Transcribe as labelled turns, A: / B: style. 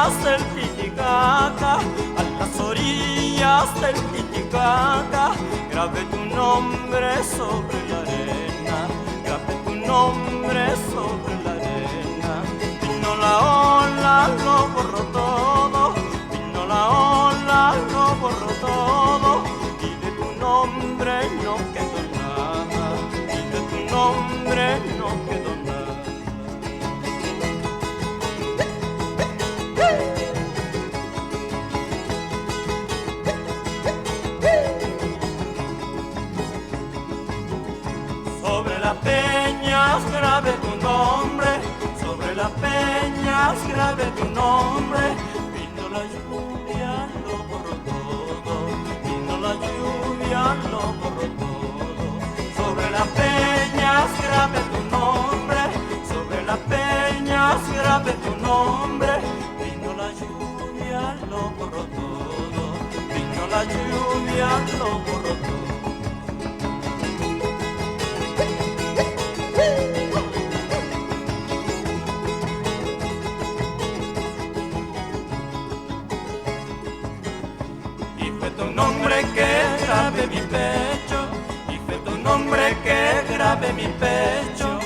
A: orillas del Titicaca, a las orillas del Titicaca, grabé tu nombre sobre la arena, grabé tu nombre sobre la arena. Vino la ola, lo borró todo, vino la ola, lo borró todo, y de tu nombre no quedó nada, y de tu nombre no quedó nada. Sobre las peñas grabé tu nombre, sobre las peñas grabé tu nombre. Vino la lluvia, lo borró todo, vino la lluvia, lo borró todo. Sobre las peñas grabé tu nombre, sobre las peñas grabé tu nombre. Vino la lluvia, lo borró todo, vino la lluvia, lo borró todo. Tu nombre que grabé mi pecho, y fue tu nombre que grabé mi pecho.